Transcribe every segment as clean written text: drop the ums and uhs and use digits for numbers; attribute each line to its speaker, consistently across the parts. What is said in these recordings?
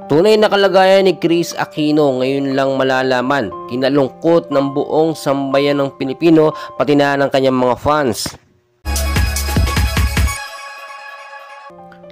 Speaker 1: Tunay na kalagayan ni Kris Aquino ngayon lang malalaman, kinalungkot ng buong sambayan ng Pilipino pati na ng kanyang mga fans.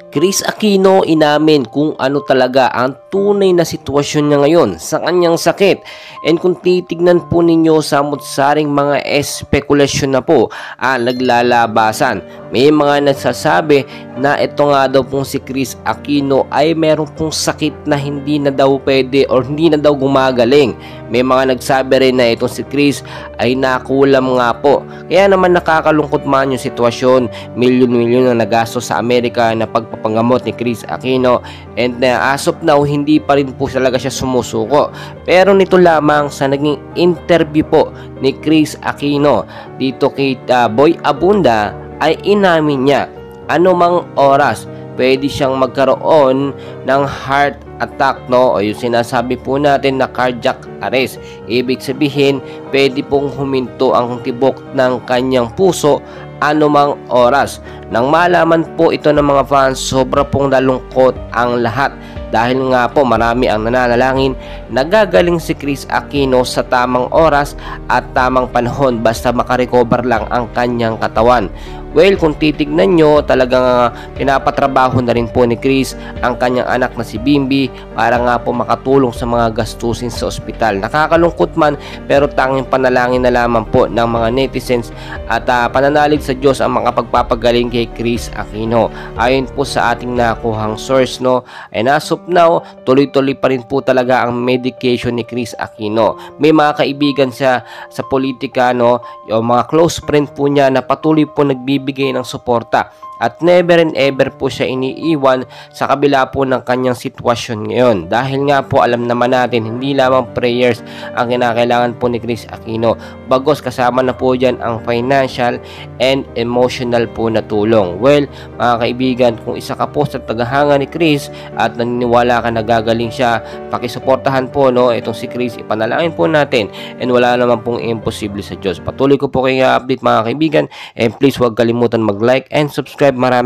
Speaker 1: Kris Aquino inamin kung ano talaga ang tunay na sitwasyon niya ngayon sa kanyang sakit. And kung titignan po ninyo samot-saring mga espekulasyon na po naglalabasan. May mga nagsasabi na ito nga daw pong si Kris Aquino ay meron pong sakit na hindi na daw pwede or hindi na daw gumagaling. May mga nagsabi rin na itong si Kris ay nakulam nga po. Kaya naman nakakalungkot man yung sitwasyon, milyon-milyon na nagastos sa Amerika na pagpapangamot ni Kris Aquino, and as of now hindi pa rin po talaga siya sumusuko. Pero nito lamang sa naging interview po ni Kris Aquino dito kay Boy Abunda ay inamin niya anumang oras pwede siyang magkaroon ng heart attack, no, o yung sinasabi po natin na cardiac arrest. Ibig sabihin pwede pong huminto ang tibok ng kanyang puso anumang oras. Nang malaman po ito ng mga fans, sobra pong nalungkot ang lahat dahil nga po marami ang nananalangin nagagaling si Kris Aquino sa tamang oras at tamang panahon basta makarecover lang ang kanyang katawan. Well, kung titignan nyo, talagang pinapatrabaho na rin po ni Kris ang kanyang anak na si Bimbi para nga po makatulong sa mga gastusin sa ospital. Nakakalungkot man pero tanging panalangin na lamang po ng mga netizens at pananalig sa Diyos ang makapagpapagaling kay Kris Aquino. Ayon po sa ating nakuhang source, no, and as of now, tuloy-tuloy pa rin po talaga ang medication ni Kris Aquino. May mga kaibigan siya sa politika, no, yung mga close friend po niya na patuloy po nagbibigay ng suporta at never and ever po siya iniiwan sa kabila po ng kanyang sitwasyon ngayon. Dahil nga po alam naman natin hindi lamang prayers ang kinakailangan po ni Kris Aquino, bagos kasama na po dyan ang financial and emotional po na tulong. Well, mga kaibigan, kung isa ka po sa tagahanga ni Kris at naniniwala ka na gagaling siya, pakisuportahan po, no, itong si Kris, ipanalangin po natin, and wala naman pong imposible sa Diyos. Patuloy ko po kayo update mga kaibigan, and please huwag kalimutan mag-like and subscribe. Maraming